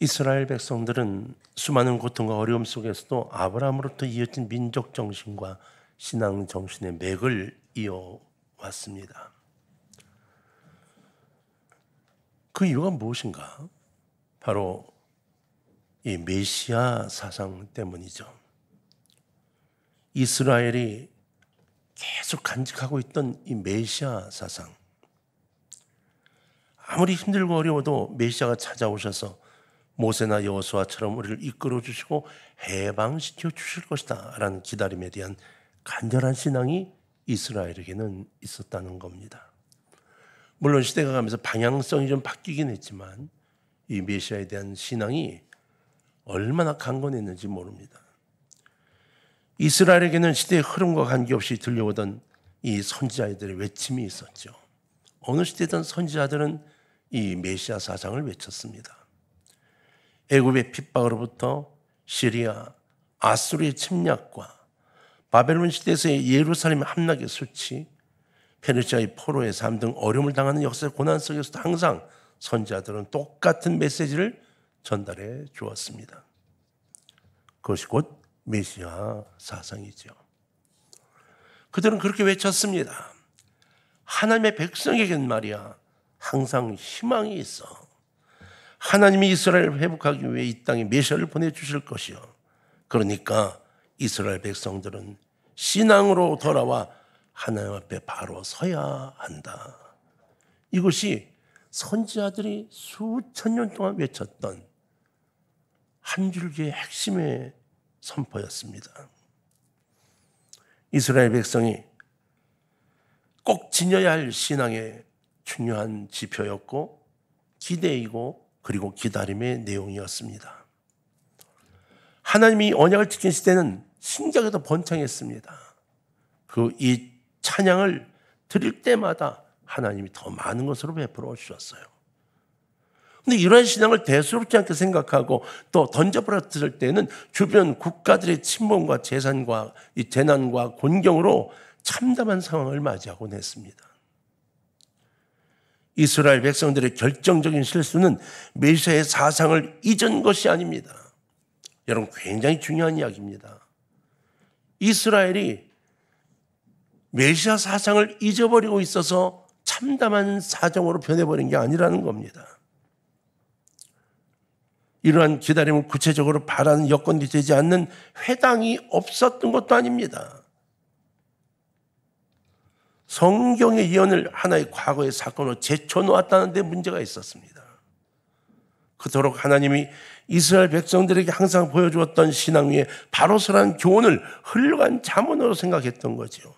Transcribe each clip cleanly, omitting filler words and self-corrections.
이스라엘 백성들은 수많은 고통과 어려움 속에서도 아브라함으로부터 이어진 민족 정신과 신앙 정신의 맥을 이어왔습니다. 그 이유가 무엇인가? 바로 이 메시아 사상 때문이죠. 이스라엘이 계속 간직하고 있던 이 메시아 사상. 아무리 힘들고 어려워도 메시아가 찾아오셔서 모세나 여호수아처럼 우리를 이끌어 주시고 해방시켜 주실 것이다 라는 기다림에 대한 간절한 신앙이 이스라엘에게는 있었다는 겁니다. 물론 시대가 가면서 방향성이 좀 바뀌긴 했지만 이 메시아에 대한 신앙이 얼마나 강건했는지 모릅니다. 이스라엘에게는 시대의 흐름과 관계없이 들려오던 이 선지자들의 외침이 있었죠. 어느 시대든 선지자들은 이 메시아 사상을 외쳤습니다. 애굽의 핍박으로부터 시리아, 아수르의 침략과 바벨론 시대에서의 예루살렘의 함락의 수치, 페르시아의 포로의 삶 등 어려움을 당하는 역사의 고난 속에서도 항상 선지자들은 똑같은 메시지를 전달해 주었습니다. 그것이 곧 메시아 사상이죠. 그들은 그렇게 외쳤습니다. 하나님의 백성에겐 말이야 항상 희망이 있어. 하나님이 이스라엘을 회복하기 위해 이 땅에 메시아를 보내주실 것이요. 그러니까 이스라엘 백성들은 신앙으로 돌아와 하나님 앞에 바로 서야 한다. 이것이 선지자들이 수천 년 동안 외쳤던 한 줄기의 핵심의 선포였습니다. 이스라엘 백성이 꼭 지녀야 할 신앙의 중요한 지표였고 기대이고 그리고 기다림의 내용이었습니다. 하나님이 언약을 지킨 시대는 신기하게도 번창했습니다. 이 찬양을 드릴 때마다 하나님이 더 많은 것으로 베풀어 주셨어요. 그런데 이러한 신앙을 대수롭지 않게 생각하고 또 던져버렸을 때는 주변 국가들의 침범과 재산과 이 재난과 곤경으로 참담한 상황을 맞이하곤 했습니다. 이스라엘 백성들의 결정적인 실수는 메시아의 사상을 잊은 것이 아닙니다. 여러분, 굉장히 중요한 이야기입니다. 이스라엘이 메시아 사상을 잊어버리고 있어서 참담한 사정으로 변해버린 게 아니라는 겁니다. 이러한 기다림을 구체적으로 바라는 여건이 되지 않는 회당이 없었던 것도 아닙니다. 성경의 예언을 하나의 과거의 사건으로 제쳐놓았다는 데 문제가 있었습니다. 그토록 하나님이 이스라엘 백성들에게 항상 보여주었던 신앙 위에 바로 서라는 교훈을 흘러간 자문으로 생각했던 거죠.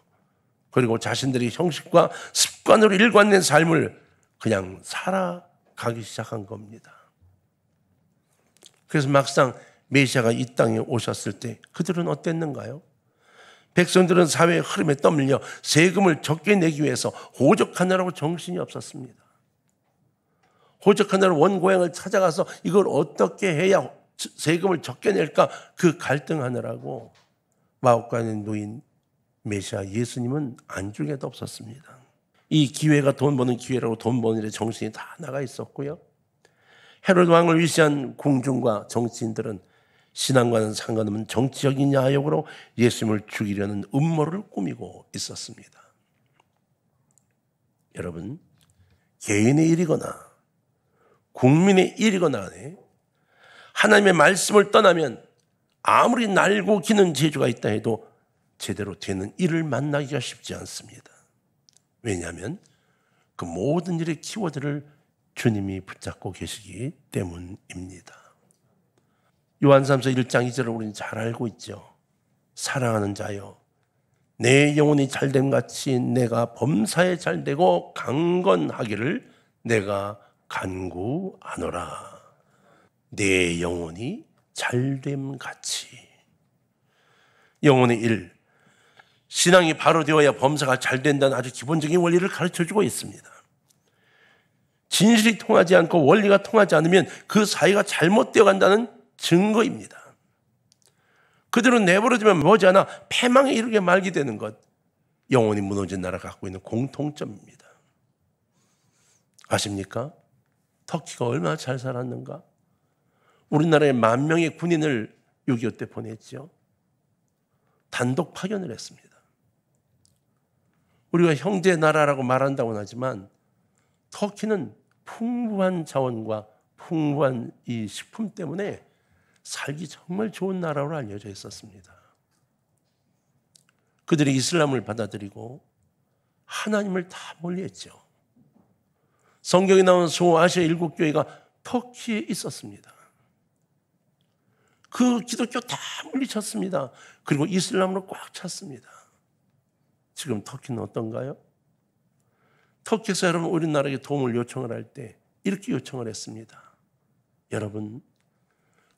그리고 자신들이 형식과 습관으로 일관된 삶을 그냥 살아가기 시작한 겁니다. 그래서 막상 메시아가 이 땅에 오셨을 때 그들은 어땠는가요? 백성들은 사회의 흐름에 떠밀려 세금을 적게 내기 위해서 호적하느라고 정신이 없었습니다. 호적하느라 원고향을 찾아가서 이걸 어떻게 해야 세금을 적게 낼까 그 갈등하느라고 마옥간에 놓인 메시아 예수님은 안중에도 없었습니다. 이 기회가 돈 버는 기회라고 돈 버는 일에 정신이 다 나가 있었고요. 헤롯 왕을 위시한 궁중과 정치인들은 신앙과는 상관없는 정치적인 야욕으로 예수님을 죽이려는 음모를 꾸미고 있었습니다. 여러분, 개인의 일이거나 국민의 일이거나 간에 하나님의 말씀을 떠나면 아무리 날고 기는 재주가 있다 해도 제대로 되는 일을 만나기가 쉽지 않습니다. 왜냐하면 그 모든 일의 키워드를 주님이 붙잡고 계시기 때문입니다. 요한삼서 1장 2절을 우리는 잘 알고 있죠. 사랑하는 자여, 내 영혼이 잘됨 같이 내가 범사에 잘되고 강건하기를 내가 간구하노라. 내 영혼이 잘됨 같이. 영혼의 일, 신앙이 바로 되어야 범사가 잘 된다는 아주 기본적인 원리를 가르쳐주고 있습니다. 진실이 통하지 않고 원리가 통하지 않으면 그 사이가 잘못되어 간다는 증거입니다. 그들은 내버려두면 머지않아 패망에 이르게 말게 되는 것, 영혼이 무너진 나라가 갖고 있는 공통점입니다. 아십니까? 터키가 얼마나 잘 살았는가? 우리나라에 10,000명의 군인을 6.25 때 보냈죠. 단독 파견을 했습니다. 우리가 형제 나라라고 말한다고는 하지만 터키는 풍부한 자원과 풍부한 이 식품 때문에 살기 정말 좋은 나라로 알려져 있었습니다. 그들이 이슬람을 받아들이고 하나님을 다 멀리했죠. 성경에 나온 소아시아 7교회가 터키에 있었습니다. 그 기독교 다 물리쳤습니다. 그리고 이슬람으로 꽉 찼습니다. 지금 터키는 어떤가요? 터키에서 여러분 우리나라에게 도움을 요청을 할 때 이렇게 요청을 했습니다. 여러분,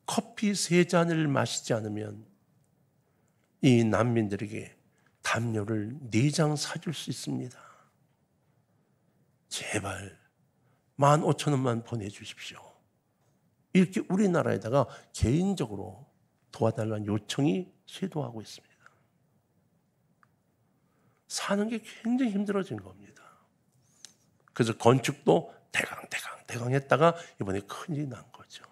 커피 3잔을 마시지 않으면 이 난민들에게 담요를 4장 사줄 수 있습니다. 제발 15,000원만 보내주십시오. 이렇게 우리나라에다가 개인적으로 도와달라는 요청이 쇄도하고 있습니다. 사는 게 굉장히 힘들어진 겁니다. 그래서 건축도 대강 했다가 이번에 큰일이 난 거죠.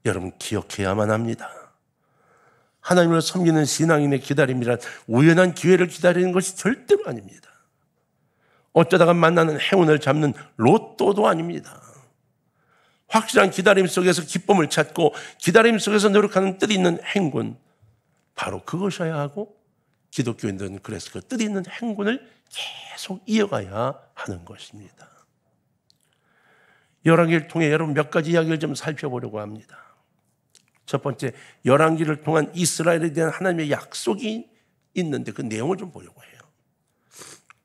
여러분 기억해야만 합니다. 하나님을 섬기는 신앙인의 기다림이란 우연한 기회를 기다리는 것이 절대로 아닙니다. 어쩌다가 만나는 행운을 잡는 로또도 아닙니다. 확실한 기다림 속에서 기쁨을 찾고 기다림 속에서 노력하는 뜻 있는 행군, 바로 그것이어야 하고 기독교인들은 그래서 그 뜻 있는 행군을 계속 이어가야 하는 것입니다. 열왕기를 통해 여러분 몇 가지 이야기를 좀 살펴보려고 합니다. 첫 번째, 열왕기를 통한 이스라엘에 대한 하나님의 약속이 있는데 그 내용을 좀 보려고 해요.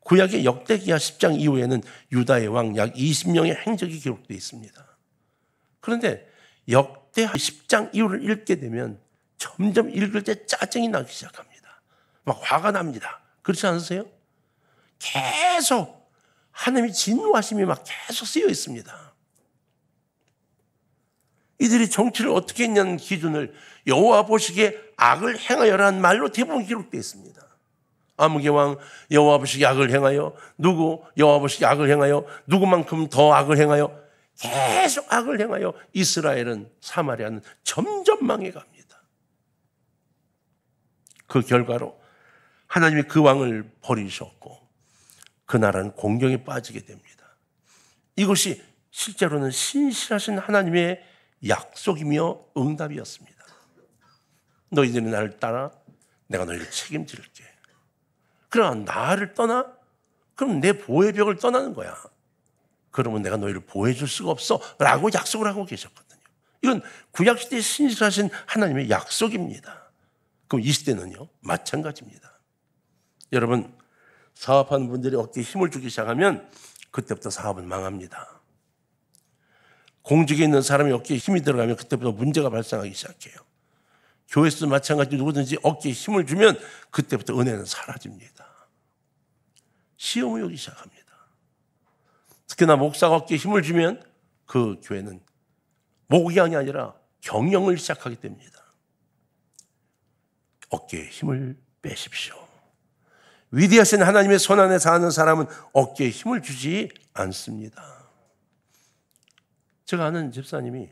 구약의 역대기야 10장 이후에는 유다의 왕 약 20명의 행적이 기록되어 있습니다. 그런데 역대하 10장 이후를 읽게 되면 점점 읽을 때 짜증이 나기 시작합니다. 막 화가 납니다. 그렇지 않으세요? 계속 하나님의 진노하심이 막 계속 쓰여 있습니다. 이들이 정치를 어떻게 했냐는 기준을 여호와 보시기에 악을 행하여라는 말로 대부분 기록되어 있습니다. 아무개 왕 여호와 보시기에 악을 행하여 누구 여호와 보시기에 악을 행하여 누구만큼 더 악을 행하여 계속 악을 행하여 이스라엘은 사마리아는 점점 망해갑니다. 그 결과로 하나님이 그 왕을 버리셨고 그 나라는 공경에 빠지게 됩니다. 이것이 실제로는 신실하신 하나님의 약속이며 응답이었습니다. 너희들이 나를 따라 내가 너희를 책임질게. 그러나 나를 떠나? 그럼 내 보호의 벽을 떠나는 거야. 그러면 내가 너희를 보호해 줄 수가 없어 라고 약속을 하고 계셨거든요. 이건 구약시대에 신실하신 하나님의 약속입니다. 그럼 이 시대는요 마찬가지입니다. 여러분, 사업하는 분들이 어깨에 힘을 주기 시작하면 그때부터 사업은 망합니다. 공직에 있는 사람이 어깨에 힘이 들어가면 그때부터 문제가 발생하기 시작해요. 교회에서도 마찬가지로 누구든지 어깨에 힘을 주면 그때부터 은혜는 사라집니다. 시험을 오기 시작합니다. 특히나 목사가 어깨에 힘을 주면 그 교회는 목양이 아니라 경영을 시작하게 됩니다. 어깨에 힘을 빼십시오. 위대하신 하나님의 손안에 사는 사람은 어깨에 힘을 주지 않습니다. 제가 아는 집사님이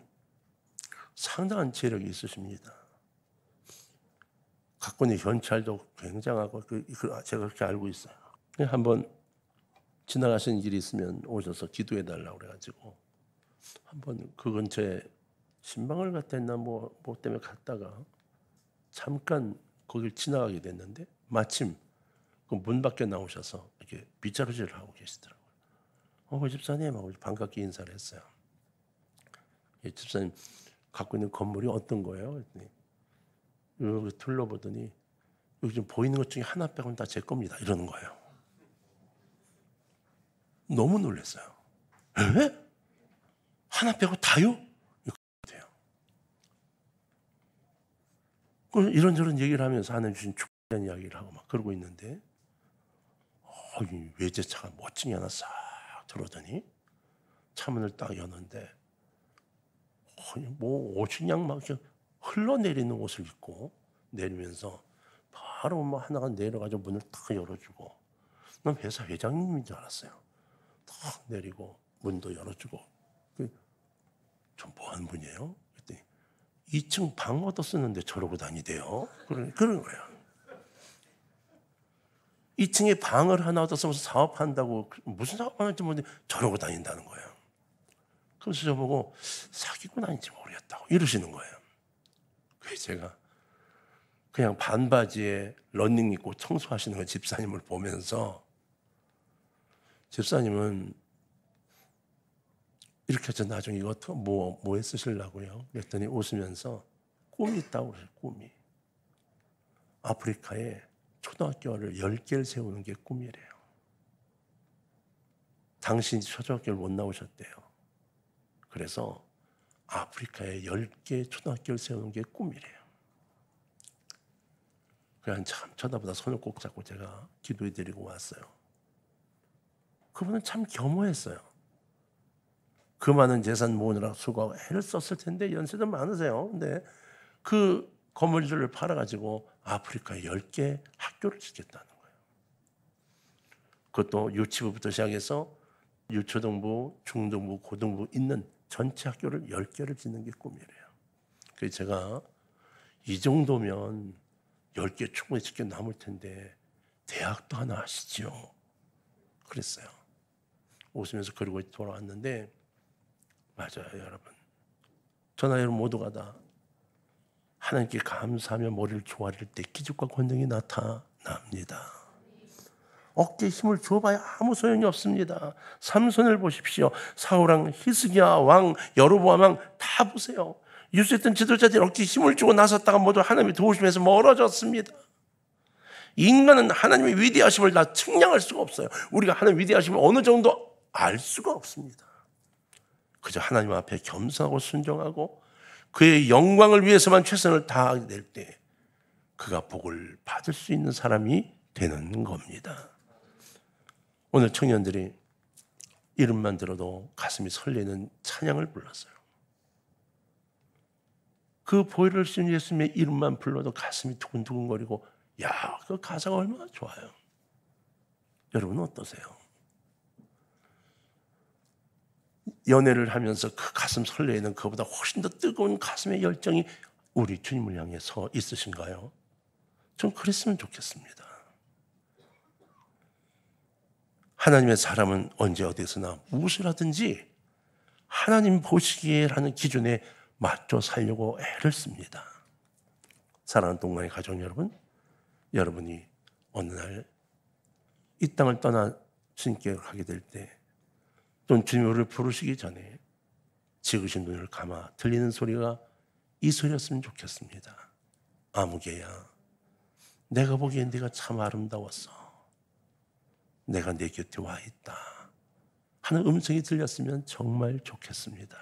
상당한 재력이 있으십니다. 갖고 있는 현찰도 굉장하고 제가 그렇게 알고 있어요. 한번 지나가시는 길이 있으면 오셔서 기도해 달라고 그래가지고 한번 그 근처에 신방을 갔다 했나 뭐 때문에 갔다가 잠깐 거길 지나가게 됐는데 마침 그 문 밖에 나오셔서 이렇게 빗자루질을 하고 계시더라고요. 집사님 하고 반갑게 인사를 했어요. 집사님 갖고 있는 건물이 어떤 거예요? 여기 둘러보더니 여기 지금 보이는 것 중에 하나 빼고는 다 제 겁니다. 이러는 거예요. 너무 놀랐어요. 에? 하나 빼고 다요? 이런저런 얘기를 하면서 하나님 주신 축복의 이야기를 하고 막 그러고 있는데 이 외제차가 멋지게 하나 싹 들어오더니 차문을 딱 여는데 뭐 오신양 막 흘러내리는 옷을 입고 내리면서 바로 뭐 하나가 내려가지고 문을 딱 열어주고 난 회사 회장님인 줄 알았어요. 딱 내리고 문도 열어주고 어떤 분이에요? 그랬더니 2층 방 얻어 쓰는데 저러고 다니대요. 그런 거야. 2층에 방을 하나 얻어 써서 사업한다고, 무슨 사업하는지 모르는데 저러고 다닌다는 거예요. 그래서 저보고 사귀고 다니지 모르겠다고 이러시는 거예요. 그래서 제가 그냥 반바지에 러닝 입고 청소하시는 그 집사님을 보면서, 집사님은 이렇게 해서 나중에 이거 뭐에 쓰시려고요? 그랬더니 웃으면서 꿈이 있다고 그러세요. 꿈이. 아프리카에 초등학교를 10개를 세우는 게 꿈이래요. 당신이 초등학교를 못 나오셨대요. 그래서 아프리카에 10개 초등학교를 세우는 게 꿈이래요. 그냥 참 쳐다보다 손을 꼭 잡고 제가 기도해 드리고 왔어요. 그분은 참 겸허했어요. 그 많은 재산 모으느라 수고하고 애를 썼을 텐데 연세도 많으세요. 근데 그 건물들을 팔아가지고 아프리카에 10개 학교를 짓겠다는 거예요. 그것도 유치부부터 시작해서 유초등부, 중등부, 고등부 있는 전체 학교를 10개를 짓는 게 꿈이래요. 그래서 제가 이 정도면 10개 충분히 짓게 남을 텐데 대학도 하나 하시죠. 그랬어요. 웃으면서 그러고 돌아왔는데, 맞아요, 여러분. 저나 여러분 모두가 다 하나님께 감사하며 머리를 조아릴 때 기적과 권능이 나타납니다. 어깨에 힘을 줘봐야 아무 소용이 없습니다. 삼손을 보십시오. 사울왕, 히스기야 왕, 여로보암 왕 다 보세요. 유수했던 지도자들이 어깨에 힘을 주고 나섰다가 모두 하나님의 도우심에서 멀어졌습니다. 인간은 하나님의 위대하심을 다 측량할 수가 없어요. 우리가 하나님의 위대하심을 어느 정도 알 수가 없습니다. 그저 하나님 앞에 겸손하고 순종하고 그의 영광을 위해서만 최선을 다하게 될 때 그가 복을 받을 수 있는 사람이 되는 겁니다. 오늘 청년들이 이름만 들어도 가슴이 설레는 찬양을 불렀어요. 그 보혈을 신 예수님의 이름만 불러도 가슴이 두근두근거리고, 야, 그 가사가 얼마나 좋아요. 여러분은 어떠세요? 연애를 하면서 그 가슴 설레는 그보다 훨씬 더 뜨거운 가슴의 열정이 우리 주님을 향해서 있으신가요? 좀 그랬으면 좋겠습니다. 하나님의 사람은 언제 어디서나 무엇을 하든지 하나님 보시기에라는 기준에 맞춰 살려고 애를 씁니다. 사랑하는 동방의 가족 여러분, 여러분이 어느 날 이 땅을 떠나 주님께 가게 될 때, 또는 주님을 부르시기 전에 지으신 눈을 감아 들리는 소리가 이 소리였으면 좋겠습니다. 아무개야, 내가 보기엔 네가 참 아름다웠어. 내가 네 곁에 와 있다 하는 음성이 들렸으면 정말 좋겠습니다.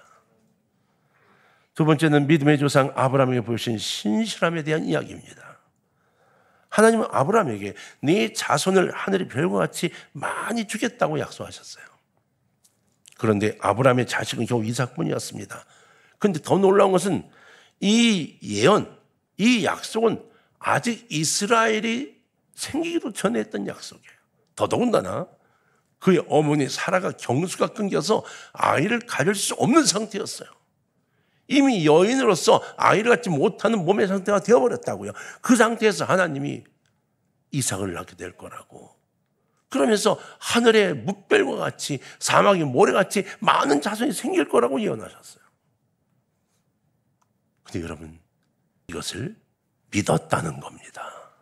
두 번째는 믿음의 조상 아브라함에게 보여주신 신실함에 대한 이야기입니다. 하나님은 아브라함에게 네 자손을 하늘의 별과 같이 많이 주겠다고 약속하셨어요. 그런데 아브라함의 자식은 겨우 이삭뿐이었습니다. 그런데 더 놀라운 것은 이 예언, 이 약속은 아직 이스라엘이 생기기도 전에 했던 약속이에요. 더더군다나 그의 어머니 사라가 경수가 끊겨서 아이를 가질 수 없는 상태였어요. 이미 여인으로서 아이를 갖지 못하는 몸의 상태가 되어버렸다고요. 그 상태에서 하나님이 이삭을 낳게 될 거라고. 그러면서 하늘의 뭇별과 같이 사막의 모래같이 많은 자손이 생길 거라고 예언하셨어요. 근데 여러분, 이것을 믿었다는 겁니다.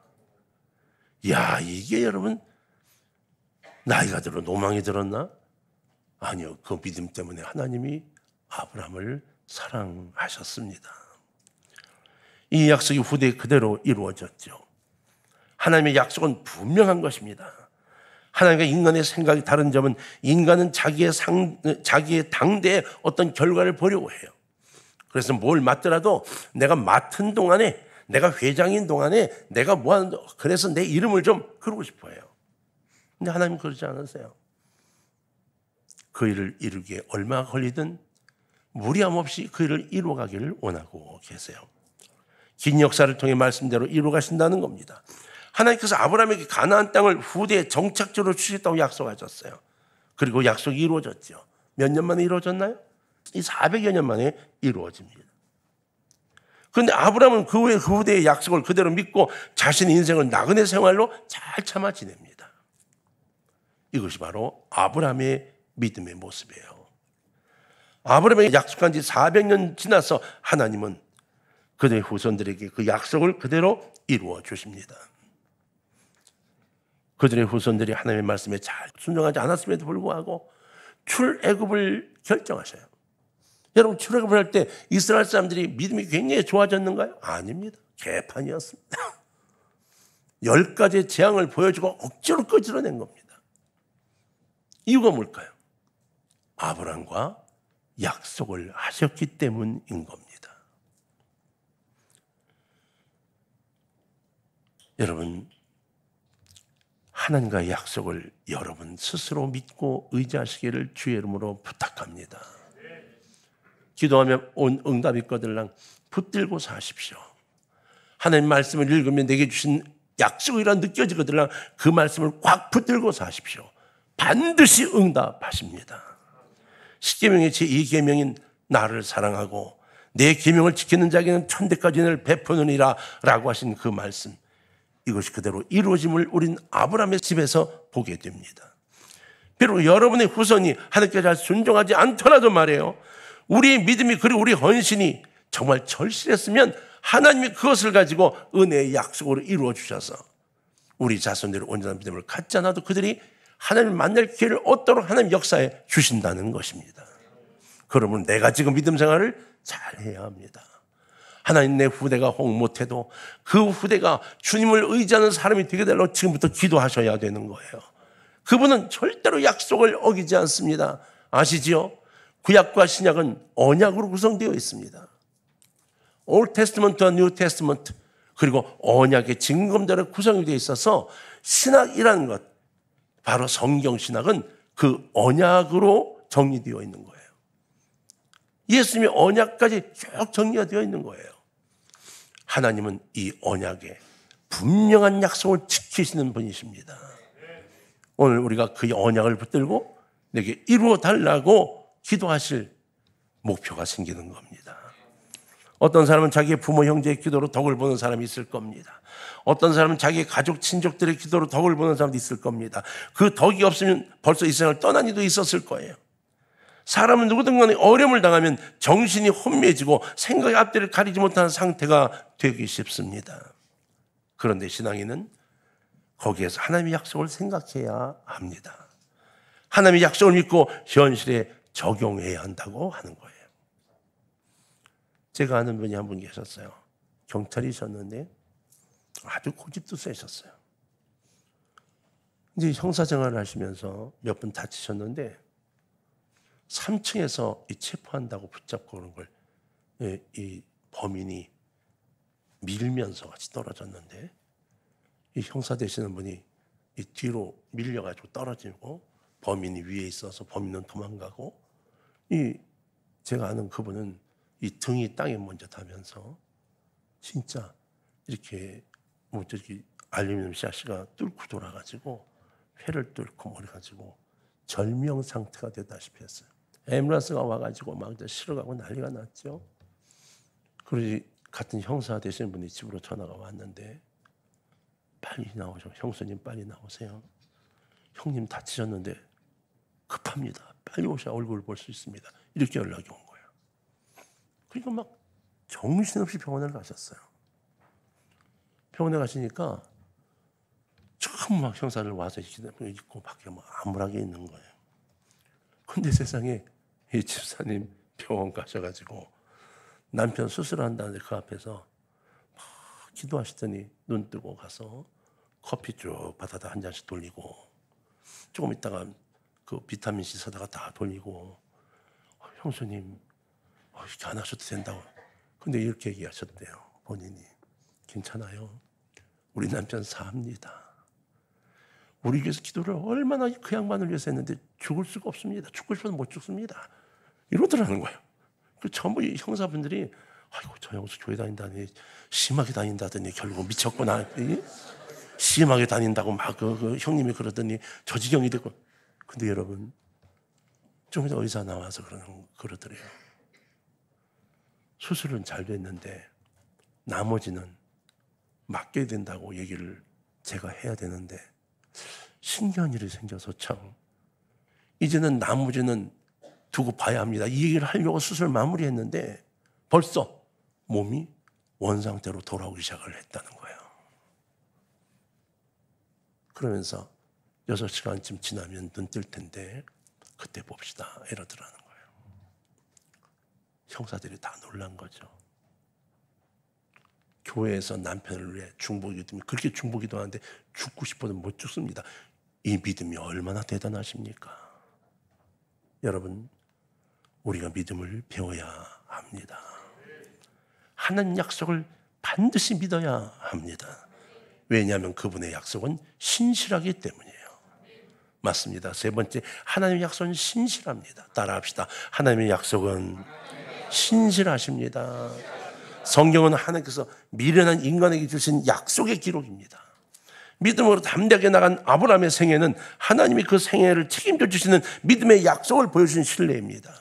야, 이게 여러분 나이가 들어 노망이 들었나? 아니요. 그 믿음 때문에 하나님이 아브라함을 사랑하셨습니다. 이 약속이 후대에 그대로 이루어졌죠. 하나님의 약속은 분명한 것입니다. 하나님과 인간의 생각이 다른 점은 인간은 자기의 당대의 어떤 결과를 보려고 해요. 그래서 뭘 맡더라도 내가 맡은 동안에, 내가 회장인 동안에 내가 그래서 내 이름을 좀 그러고 싶어 해요. 근데 하나님은 그러지 않으세요. 그 일을 이루기에 얼마나 걸리든 무리함 없이 그 일을 이루어가기를 원하고 계세요. 긴 역사를 통해 말씀대로 이루어가신다는 겁니다. 하나님께서 아브라함에게 가나안 땅을 후대에 정착적으로 주시겠다고 약속하셨어요. 그리고 약속이 이루어졌죠. 몇 년 만에 이루어졌나요? 이 400여 년 만에 이루어집니다. 그런데 아브라함은 그 후대의 약속을 그대로 믿고 자신의 인생을 나그네 생활로 잘 참아 지냅니다. 이것이 바로 아브라함의 믿음의 모습이에요. 아브라함이 약속한 지 400년 지나서 하나님은 그들의 후손들에게 그 약속을 그대로 이루어 주십니다. 그들의 후손들이 하나님의 말씀에 잘 순종하지 않았음에도 불구하고 출애굽을 결정하셔요. 여러분, 출애굽을 할 때 이스라엘 사람들이 믿음이 굉장히 좋아졌는가요? 아닙니다. 개판이었습니다. 10가지의 재앙을 보여주고 억지로 끄집어낸 겁니다. 이유가 뭘까요? 아브라함과 약속을 하셨기 때문인 겁니다. 여러분, 하나님과의 약속을 여러분 스스로 믿고 의지하시기를 주의 이름으로 부탁합니다. 기도하면 온 응답이 거들랑 붙들고 사십시오. 하나님 말씀을 읽으면 내게 주신 약속이라 느껴지거들랑 그 말씀을 꽉 붙들고 사십시오. 반드시 응답하십니다. 십계명의 제2계명인 나를 사랑하고 내 계명을 지키는 자에게는 천대까지 은혜를 베푸느니라 라고 하신 그 말씀, 이것이 그대로 이루어짐을 우린 아브라함의 집에서 보게 됩니다. 비록 여러분의 후손이 하나님께 잘 순종하지 않더라도 말이에요, 우리의 믿음이 그리고 우리 헌신이 정말 절실했으면 하나님이 그것을 가지고 은혜의 약속으로 이루어 주셔서 우리 자손들의 온전한 믿음을 갖지 않아도 그들이 하나님을 만날 기회를 얻도록 하나님 역사에 주신다는 것입니다. 그러면 내가 지금 믿음 생활을 잘해야 합니다. 하나님, 내 후대가 혹 못해도 그 후대가 주님을 의지하는 사람이 되게 되려고 지금부터 기도하셔야 되는 거예요. 그분은 절대로 약속을 어기지 않습니다. 아시지요? 구약과 신약은 언약으로 구성되어 있습니다. Old Testament와 New Testament, 그리고 언약의 증거들로 구성이 되어 있어서 신학이라는 것, 바로 성경 신학은 그 언약으로 정리되어 있는 거예요. 예수님의 언약까지 쭉 정리가 되어 있는 거예요. 하나님은 이 언약에 분명한 약속을 지키시는 분이십니다. 오늘 우리가 그 언약을 붙들고 내게 이루어 달라고 기도하실 목표가 생기는 겁니다. 어떤 사람은 자기의 부모 형제의 기도로 덕을 보는 사람이 있을 겁니다. 어떤 사람은 자기의 가족 친족들의 기도로 덕을 보는 사람도 있을 겁니다. 그 덕이 없으면 벌써 이 세상을 떠난 이도 있었을 거예요. 사람은 누구든 간에 어려움을 당하면 정신이 혼미해지고 생각의 앞뒤를 가리지 못하는 상태가 되기 쉽습니다. 그런데 신앙인은 거기에서 하나님의 약속을 생각해야 합니다. 하나님의 약속을 믿고 현실에 적용해야 한다고 하는 거예요. 제가 아는 분이 한 분 계셨어요. 경찰이셨는데 아주 고집도 세셨어요. 이제 형사생활을 하시면서 몇 분 다치셨는데 3층에서 이 체포한다고 붙잡고 오는 걸 이 범인이 밀면서 같이 떨어졌는데, 이 형사 되시는 분이 이 뒤로 밀려가지고 떨어지고 범인이 위에 있어서 범인은 도망가고, 이 제가 아는 그분은 이 등이 땅에 먼저 닿으면서 진짜 이렇게 뭐 저기 알루미늄 샤시가 뚫고 돌아가지고 회를 뚫고 머리 가지고 절명 상태가 되다시피 했어요. 앰뷸런스가 와가지고 막 실어가고 난리가 났죠. 그러지 같은 형사 되시는 분이 집으로 전화가 왔는데, 빨리 나오셔. 형수님 빨리 나오세요. 형님 다치셨는데 급합니다. 빨리 오셔야 얼굴을 볼 수 있습니다. 이렇게 연락이 온 거예요. 그러니까 막 정신없이 병원을 가셨어요. 병원에 가시니까 처음 막 형사를 와서 입고 밖에 막 암울하게 있는 거예요. 근데 세상에 이 집사님 병원 가셔가지고 남편 수술한다는데 그 앞에서 막 기도하시더니 눈 뜨고 가서 커피 쭉 받아다 한 잔씩 돌리고, 조금 있다가 그 비타민C 사다가 다 돌리고, 형수님 이렇게 안 하셔도 된다고. 근데 이렇게 얘기하셨대요. 본인이. 괜찮아요. 우리 남편 삽니다. 우리 위해서 기도를 얼마나 그 양반을 위해서 했는데 죽을 수가 없습니다. 죽고 싶어도 못 죽습니다. 이러더라는 거예요. 그 전부 이 형사분들이 아이고 저 형수 교회 다닌다니 심하게 다닌다더니 결국 미쳤구나. 심하게 다닌다고 막 그 형님이 그러더니 저 지경이 됐고. 근데 여러분, 좀 전에 의사 나와서 그러더래요. 수술은 잘 됐는데 나머지는 맡겨야 된다고 얘기를 제가 해야 되는데 신기한 일이 생겨서 참 이제는 나머지는 두고 봐야 합니다. 이 얘기를 하려고 수술 마무리했는데 벌써 몸이 원상태로 돌아오기 시작을 했다는 거예요. 그러면서 6시간쯤 지나면 눈 뜰 텐데 그때 봅시다 이러더라는 거예요. 형사들이 다 놀란 거죠. 교회에서 남편을 위해 중보기도 그렇게 중보기도 하는데 죽고 싶어도 못 죽습니다. 이 믿음이 얼마나 대단하십니까? 여러분, 우리가 믿음을 배워야 합니다. 하나님 약속을 반드시 믿어야 합니다. 왜냐하면 그분의 약속은 신실하기 때문이에요. 맞습니다. 세 번째, 하나님의 약속은 신실합니다. 따라합시다. 하나님의 약속은 신실하십니다. 성경은 하나님께서 미련한 인간에게 주신 약속의 기록입니다. 믿음으로 담대하게 나간 아브라함의 생애는 하나님이 그 생애를 책임져 주시는 믿음의 약속을 보여주신 신뢰입니다.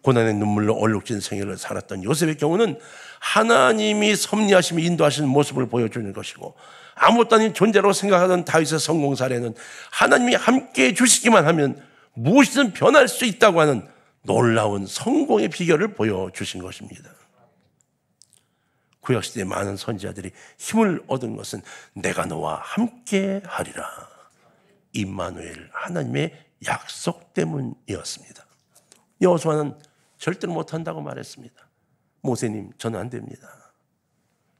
고난의 눈물로 얼룩진 생애를 살았던 요셉의 경우는 하나님이 섭리하시며 인도하시는 모습을 보여주는 것이고, 아무것도 아닌 존재로 생각하던 다윗의 성공 사례는 하나님이 함께해 주시기만 하면 무엇이든 변할 수 있다고 하는 놀라운 성공의 비결을 보여주신 것입니다. 구약시대의 많은 선지자들이 힘을 얻은 것은 내가 너와 함께 하리라, 임마누엘, 하나님의 약속 때문이었습니다. 여호수아는 절대로 못한다고 말했습니다. 모세님, 저는 안 됩니다.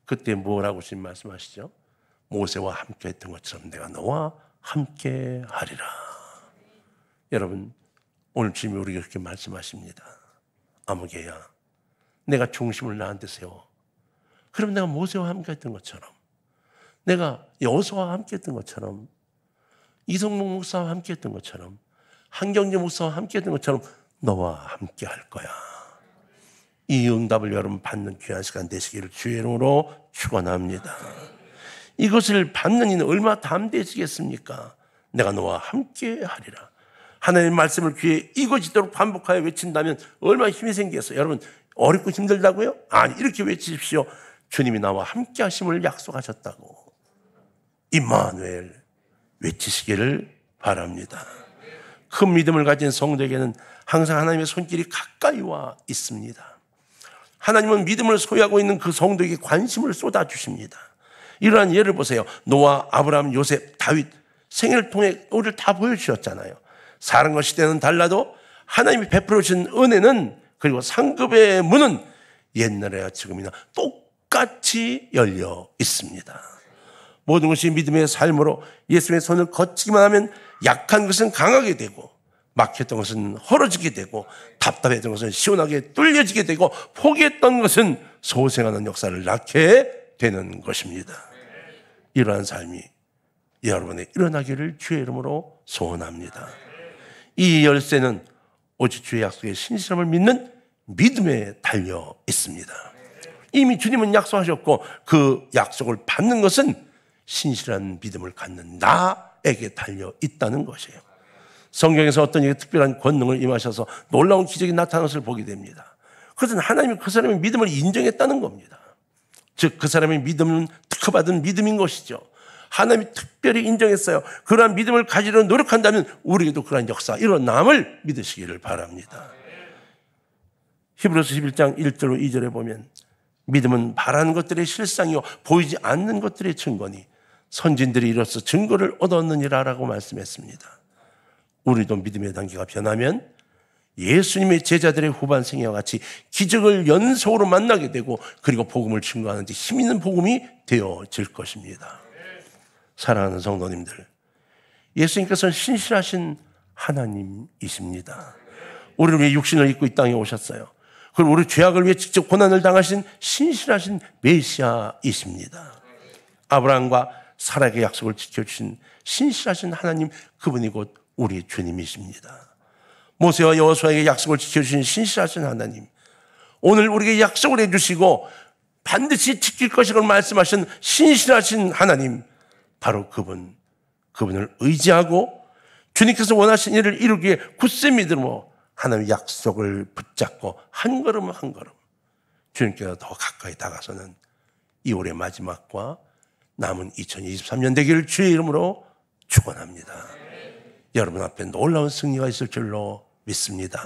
그때 뭐라고 지금 말씀하시죠? 모세와 함께 했던 것처럼 내가 너와 함께 하리라. 여러분, 오늘 주님이 우리에게 그렇게 말씀하십니다. 아무개야, 내가 중심을 나한테 세워. 그럼 내가 모세와 함께 했던 것처럼, 내가 여호수아와 함께 했던 것처럼, 이성목 목사와 함께 했던 것처럼, 한경재 목사와 함께 했던 것처럼 너와 함께 할 거야. 이 응답을 여러분 받는 귀한 시간 되시기를 주의 이름으로 축원합니다. 이것을 받는 이는 얼마나 담대해지겠습니까? 내가 너와 함께 하리라. 하나님의 말씀을 귀에 이거지도록 반복하여 외친다면 얼마나 힘이 생기겠어요? 여러분, 어렵고 힘들다고요? 아니, 이렇게 외치십시오. 주님이 나와 함께 하심을 약속하셨다고. 임마누엘 외치시기를 바랍니다. 큰 믿음을 가진 성도에게는 항상 하나님의 손길이 가까이 와 있습니다. 하나님은 믿음을 소유하고 있는 그 성도에게 관심을 쏟아주십니다. 이러한 예를 보세요. 노아, 아브라함, 요셉, 다윗 생애를 통해 우리를 다 보여주셨잖아요. 사람과 시대는 달라도 하나님이 베풀어 주신 은혜는, 그리고 상급의 문은 옛날에야 지금이나 똑같이 열려 있습니다. 모든 것이 믿음의 삶으로 예수님의 손을 거치기만 하면 약한 것은 강하게 되고, 막혔던 것은 헐어지게 되고, 답답했던 것은 시원하게 뚫려지게 되고, 포기했던 것은 소생하는 역사를 낳게 되는 것입니다. 이러한 삶이 여러분의 일어나기를 주의 이름으로 소원합니다. 이 열쇠는 오직 주의 약속의 신실함을 믿는 믿음에 달려 있습니다. 이미 주님은 약속하셨고 그 약속을 받는 것은 신실한 믿음을 갖는 나에게 달려 있다는 것이에요. 성경에서 어떤 이게 특별한 권능을 임하셔서 놀라운 기적이 나타나는 것을 보게 됩니다. 그것은 하나님이 그 사람의 믿음을 인정했다는 겁니다. 즉, 그 사람의 믿음은 특허받은 믿음인 것이죠. 하나님이 특별히 인정했어요. 그러한 믿음을 가지려 노력한다면 우리에게도 그러한 역사 일어남을 믿으시기를 바랍니다. 히브리서 11장 1절로 2절에 보면 믿음은 바라는 것들의 실상이요 보이지 않는 것들의 증거니 선진들이 이로써 증거를 얻었느니라 라고 말씀했습니다. 우리도 믿음의 단계가 변하면 예수님의 제자들의 후반 생애와 같이 기적을 연속으로 만나게 되고, 그리고 복음을 증거하는 데 힘 있는 복음이 되어질 것입니다. 사랑하는 성도님들, 예수님께서는 신실하신 하나님이십니다. 우리를 위해 육신을 입고 이 땅에 오셨어요. 그리고 우리 죄악을 위해 직접 고난을 당하신 신실하신 메시아이십니다. 아브라함과 사라에게 약속을 지켜주신 신실하신 하나님, 그분이 곧 우리 주님이십니다. 모세와 여호수아에게 약속을 지켜주신 신실하신 하나님, 오늘 우리에게 약속을 해주시고 반드시 지킬 것이라고 말씀하신 신실하신 하나님, 바로 그분을 의지하고 주님께서 원하신 일을 이루기에 굳세 믿음으로 하나님의 약속을 붙잡고 한 걸음 한 걸음 주님께서 더 가까이 다가서는 2월의 마지막과 남은 2023년 되기를 주의 이름으로 축원합니다. 여러분 앞에 놀라운 승리가 있을 줄로 믿습니다.